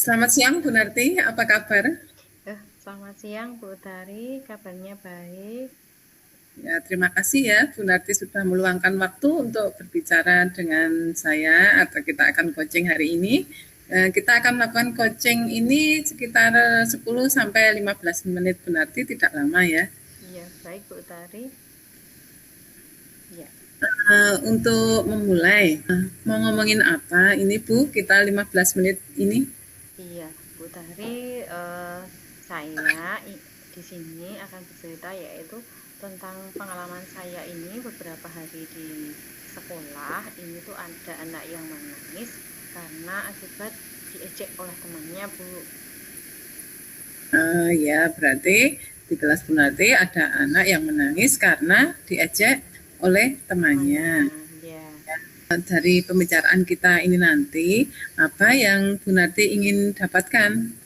Selamat siang Bu Narti, apa kabar? Selamat siang Bu Utari, kabarnya baik. Ya, terima kasih ya Bu Narti sudah meluangkan waktu untuk berbicara dengan saya atau kita akan coaching hari ini. Kita akan melakukan coaching ini sekitar 10 sampai 15 menit Bu Narti, tidak lama ya. Iya, baik Bu Utari. Iya, Untuk memulai, mau ngomongin apa ini Bu, kita 15 menit ini? iya Bu Utari, saya di sini akan bercerita yaitu tentang pengalaman saya ini beberapa hari di sekolah. Ini tuh ada anak yang menangis karena akibat diejek oleh temannya Bu. Ya, berarti di kelas Bu Narti ada anak yang menangis karena diejek oleh temannya. Temannya, ya. Dari pembicaraan kita ini nanti, apa yang Bu Narti ingin dapatkan?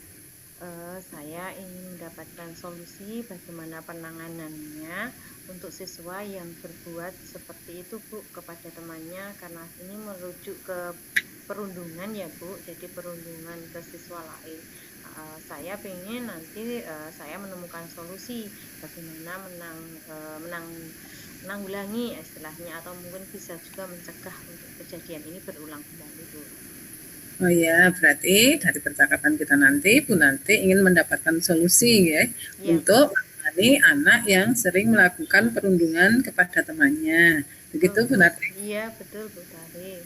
Saya ingin mendapatkan solusi bagaimana penanganannya untuk siswa yang berbuat seperti itu Bu kepada temannya, karena ini merujuk ke perundungan ya Bu, jadi perundungan ke siswa lain. Saya ingin nanti saya menemukan solusi bagaimana menanggulangi istilahnya, atau mungkin bisa juga mencegah untuk kejadian ini berulang kembali Bu. Oh ya, berarti dari percakapan kita nanti, Bu Narti ingin mendapatkan solusi ya, Iya untuk menangani anak yang sering melakukan perundungan kepada temannya. Begitu Bu Narti. iya betul Bu Tari.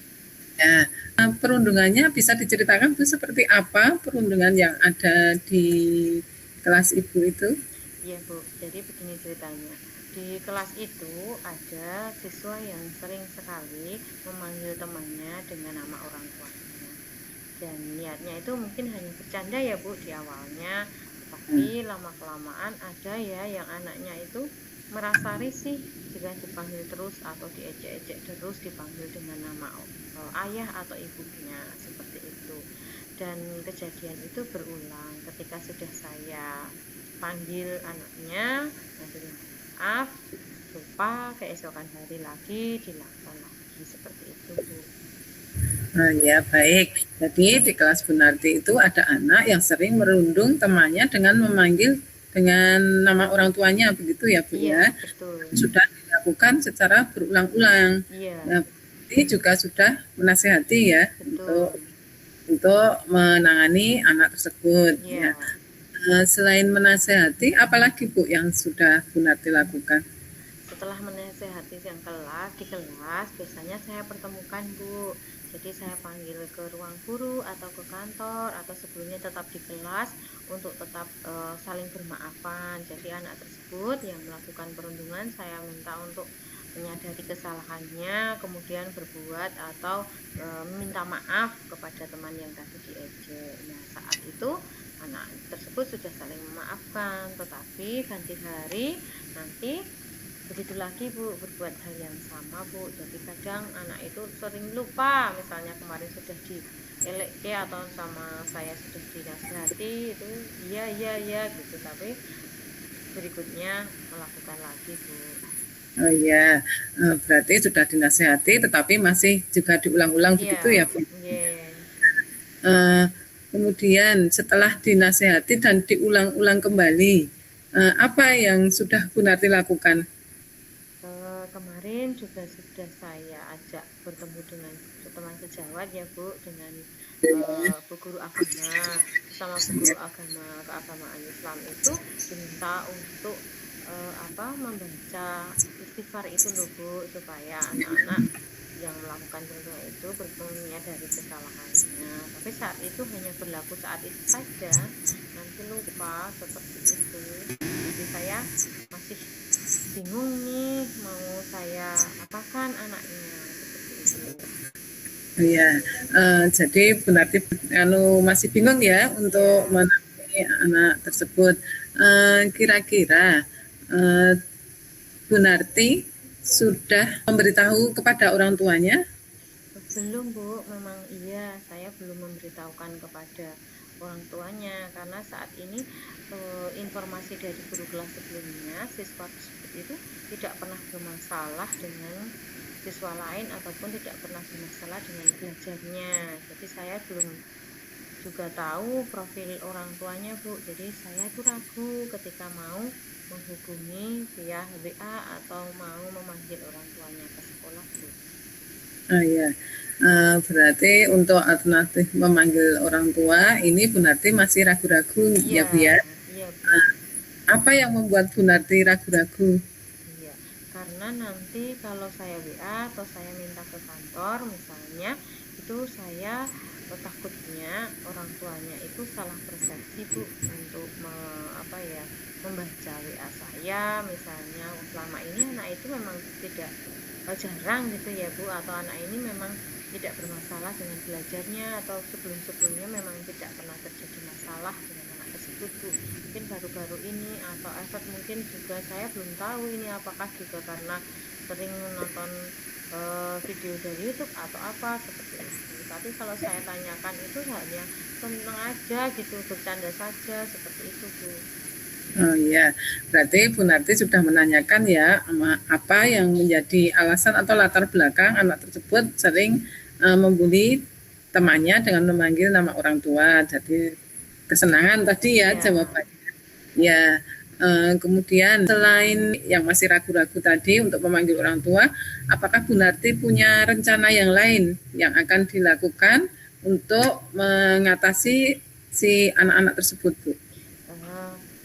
Ya, perundungannya bisa diceritakan Bu seperti apa perundungan yang ada di kelas Ibu itu? Iya Bu, jadi begini ceritanya. Di kelas itu ada siswa yang sering sekali memanggil temannya dengan nama orang tuanya. Dan niatnya itu mungkin hanya bercanda ya Bu di awalnya. Tetapi lama-kelamaan ada ya yang anaknya itu merasa risih jika dipanggil terus atau diejek-ejek terus, dipanggil dengan nama ayah atau ibunya seperti itu. Dan kejadian itu berulang ketika sudah saya panggil anaknya, nanti maaf, lupa, keesokan hari lagi dilakukan lagi seperti itu Bu. Ya, baik. Jadi di kelas Bu Narti itu ada anak yang sering merundung temannya dengan memanggil dengan nama orang tuanya, begitu ya Bu Iya ya. betul. Sudah dilakukan secara berulang-ulang. Iya Nah, ini juga sudah menasehati ya betul. untuk menangani anak tersebut. Ya. Iya. Selain menasehati, apalagi Bu yang sudah Bu Narti lakukan? Setelah menasehati yang di kelas biasanya saya pertemukan Bu. Jadi saya panggil ke ruang guru atau ke kantor, atau sebelumnya tetap di kelas untuk tetap saling bermaafan. Jadi anak tersebut yang melakukan perundungan saya minta untuk menyadari kesalahannya, kemudian berbuat atau meminta maaf kepada teman yang tadi diejek. Nah, saat itu anak tersebut sudah saling memaafkan, tetapi ganti hari nanti begitu lagi Bu, berbuat hal yang sama Bu. Jadi kadang anak itu sering lupa, misalnya kemarin sudah dielek atau sama saya sudah dinasihati itu iya iya iya gitu, tapi berikutnya melakukan lagi Bu. Oh ya, berarti sudah dinasehati, tetapi masih juga diulang-ulang Iya, begitu ya Bu? yeah. Eh, Kemudian setelah dinasehati dan diulang-ulang kembali, apa yang sudah Bu Narti lakukan? Kemarin juga sudah saya ajak bertemu dengan teman sejawat ya Bu, dengan Bu guru agama. Bersama Bu guru agama keagamaan Islam itu diminta untuk membaca istighfar itu loh Bu, supaya anak-anak yang melakukan perundungan itu menyadari kesalahannya. Tapi saat itu hanya berlaku saat itu saja, nanti lupa seperti itu. Jadi saya masih bingung nih, mau saya apakan anaknya seperti itu. Ya, jadi Bu Narti masih bingung ya untuk Ya, menangani anak tersebut. Kira-kira Bu Narti sudah memberitahu kepada orang tuanya? belum Bu, memang iya saya belum memberitahukan kepada orang tuanya, karena saat ini informasi dari guru kelas sebelumnya, siswa tersebut itu tidak pernah bermasalah dengan siswa lain ataupun tidak pernah bermasalah dengan belajarnya. Jadi saya belum juga tahu profil orang tuanya Bu. Jadi saya itu ragu ketika mau menghubungi via WA atau mau memanggil orang tuanya ke sekolah Bu. Ya. Berarti untuk alternatif memanggil orang tua ini Bu Narti masih ragu-ragu ya Iya, Bu ya. iya Bu. Apa yang membuat Bu Narti ragu-ragu? Iya, karena nanti kalau saya WA atau saya minta ke kantor misalnya, itu saya takutnya orang tuanya itu salah persepsi Bu untuk membaca WA saya misalnya. Selama ini anak itu memang tidak jarang gitu ya Bu, atau anak ini memang tidak bermasalah dengan belajarnya, atau sebelum-sebelumnya memang tidak pernah terjadi masalah dengan anak tersebut Bu. Mungkin baru-baru ini atau efek mungkin juga saya belum tahu ini apakah juga karena sering nonton video dari YouTube atau apa seperti itu. Tapi kalau saya tanyakan itu hanya senang aja gitu, bercanda saja seperti itu Bu. Oh ya, berarti Bu Narti sudah menanyakan ya apa yang menjadi alasan atau latar belakang anak tersebut sering membuli temannya dengan memanggil nama orang tua. Jadi kesenangan tadi ya Iya. jawabannya. Ya, kemudian selain yang masih ragu-ragu tadi untuk memanggil orang tua, apakah Bu Narti punya rencana yang lain yang akan dilakukan untuk mengatasi si anak-anak tersebut, Bu?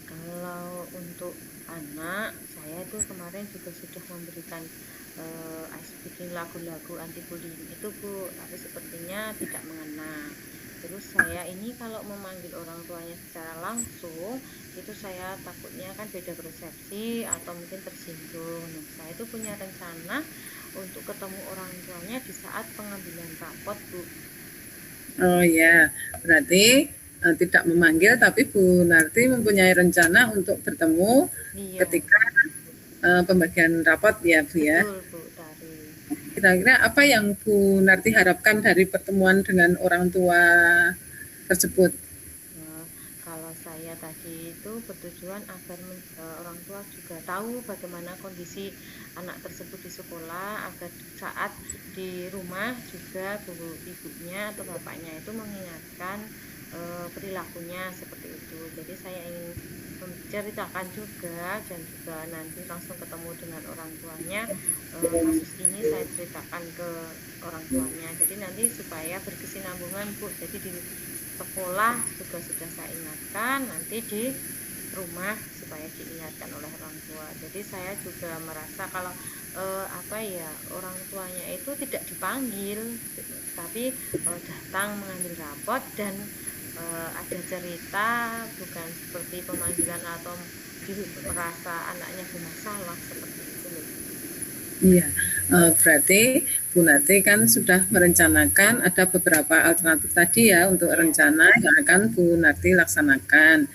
Kalau untuk anak, saya itu kemarin juga sudah memberikan bikin lagu-lagu anti bullying itu Bu, tapi sepertinya tidak mengena. Terus saya ini kalau memanggil orang tuanya secara langsung, itu saya takutnya kan beda persepsi atau mungkin tersinggung. Nah, saya itu punya rencana untuk ketemu orang tuanya di saat pengambilan rapot Bu. Oh ya, berarti tidak memanggil, tapi Bu Narti mempunyai rencana untuk bertemu Iya, ketika pembagian rapot ya Bu ya. betul Bu Tari. Kira-kira apa yang Bu Narti harapkan dari pertemuan dengan orang tua tersebut? Nah, kalau saya tadi itu bertujuan agar orang tua juga tahu bagaimana kondisi anak tersebut di sekolah, agar saat di rumah juga ibunya atau bapaknya itu mengingatkan perilakunya seperti itu. Jadi saya ingin menceritakan juga dan juga nanti langsung ketemu dengan orang tuanya, kasus ini saya ceritakan ke orang tuanya. Jadi nanti supaya berkesinambungan Bu. Jadi di sekolah juga sudah saya ingatkan, nanti di rumah supaya diingatkan oleh orang tua. Jadi saya juga merasa kalau orang tuanya itu tidak dipanggil, tapi datang mengambil rapot dan ada cerita, bukan seperti pemanggilan atau merasa anaknya bermasalah seperti itu loh. Iya, berarti Bu Narti kan sudah merencanakan ada beberapa alternatif tadi ya untuk Iya. rencana yang akan Bu Narti laksanakan.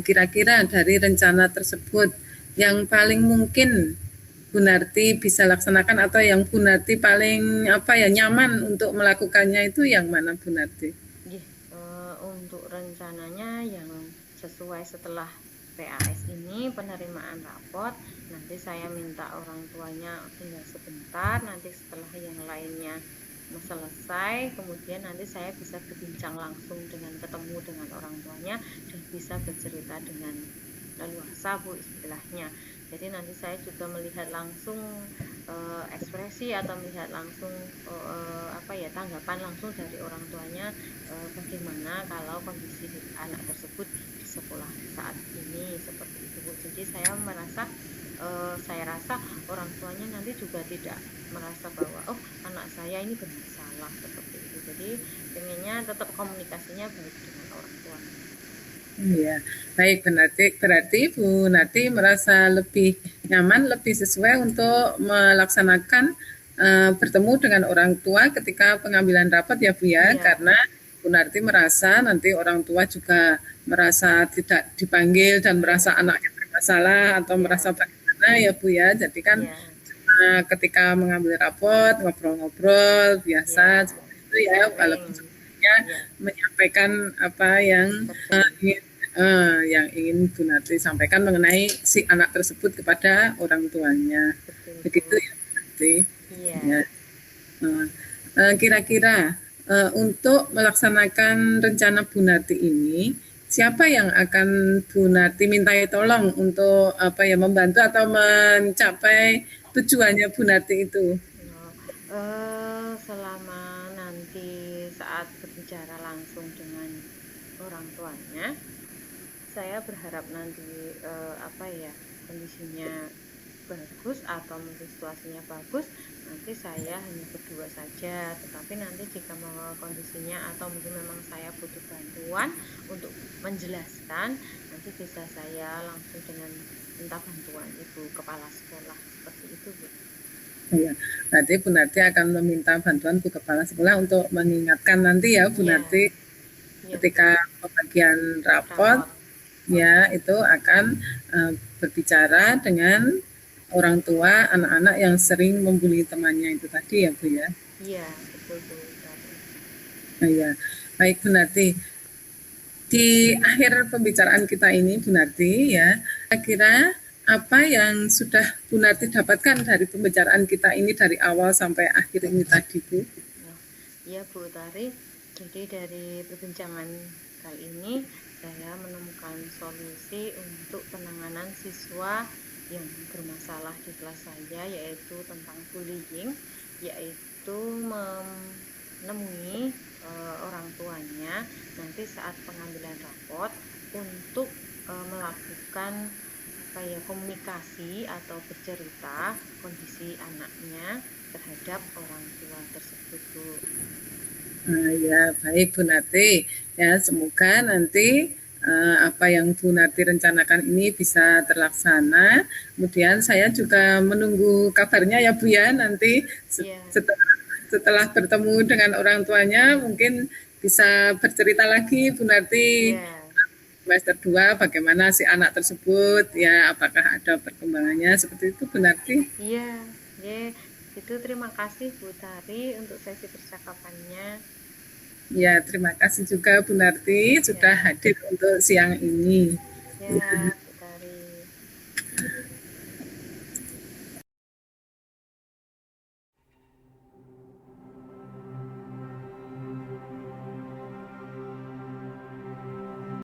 Kira-kira dari rencana tersebut yang paling mungkin Bu Narti bisa laksanakan atau yang Bu Narti paling nyaman untuk melakukannya itu yang mana Bu Narti? Untuk rencananya yang sesuai setelah PAS ini penerimaan rapot, nanti saya minta orang tuanya tinggal sebentar, nanti setelah yang lainnya selesai, kemudian nanti saya bisa berbincang langsung dengan ketemu dengan orang tuanya dan bisa bercerita dengan leluasa Bu istilahnya. Jadi nanti saya juga melihat langsung ekspresi atau melihat langsung tanggapan langsung dari orang tuanya, bagaimana kalau kondisi anak tersebut di sekolah saat ini seperti itu Bu. Jadi saya rasa orang tuanya nanti juga tidak merasa bahwa anak saya ini bermasalah seperti itu. Jadi pengennya tetap komunikasinya baik dengan orang tua. Iya, baik berarti Bu Nati merasa lebih nyaman, lebih sesuai untuk melaksanakan bertemu dengan orang tua ketika pengambilan rapat ya Bu ya, Iya. karena Bu Narti merasa nanti orang tua juga merasa tidak dipanggil dan merasa anaknya bermasalah atau merasa bagaimana ya Bu ya. Jadi kan ketika mengambil rapot ngobrol-ngobrol biasa seperti itu ya, walaupun sebenarnya menyampaikan apa yang ingin Bu Natri sampaikan mengenai si anak tersebut kepada orang tuanya. Betul, Begitu Bu. ya Bu Natri. Iya. Ya. Kira-kira untuk melaksanakan rencana Bu Narti ini, siapa yang akan Bu Narti mintai tolong untuk membantu atau mencapai tujuannya Bu Narti itu? Oh, selama nanti saat berbicara langsung dengan orang tuanya, saya berharap nanti kondisinya bagus atau mungkin situasinya bagus, nanti saya hanya berdua saja. Tetapi nanti jika kondisinya atau mungkin memang saya butuh bantuan untuk menjelaskan, nanti bisa saya langsung dengan minta bantuan ibu kepala sekolah, seperti itu Bu. Ya, berarti Bu Narti akan meminta bantuan Bu Kepala Sekolah untuk mengingatkan nanti ya Bu Iya, Narti iya ketika betul. pembagian rapot Rapot. ya itu akan berbicara dengan orang tua anak-anak yang sering membuli temannya itu tadi ya Bu ya. Iya, betul Bu tadi. Nah, ya, baik Bu Narti. Di akhir pembicaraan kita ini Bu Narti ya, kira-kira apa yang sudah Bu Narti dapatkan dari pembicaraan kita ini dari awal sampai akhir ini tadi Bu? Iya Bu Tari, jadi dari perbincangan kali ini saya menemukan solusi untuk penanganan siswa yang bermasalah di kelas saya, yaitu tentang bullying, yaitu menemui orang tuanya nanti saat pengambilan raport untuk melakukan komunikasi atau bercerita kondisi anaknya terhadap orang tua tersebut Bu. Ya baik Bu Narti ya, semoga nanti apa yang Bu Narti rencanakan ini bisa terlaksana. Kemudian saya juga menunggu kabarnya ya Bu ya, nanti Iya. setelah bertemu dengan orang tuanya mungkin bisa bercerita lagi Bu Narti Iya. semester 2 bagaimana si anak tersebut ya, apakah ada perkembangannya seperti itu Bu Narti. Iya. Ya, itu terima kasih Bu Tari untuk sesi percakapannya. Ya terima kasih juga Bu Narti sudah Ya. hadir untuk siang ini. Ya.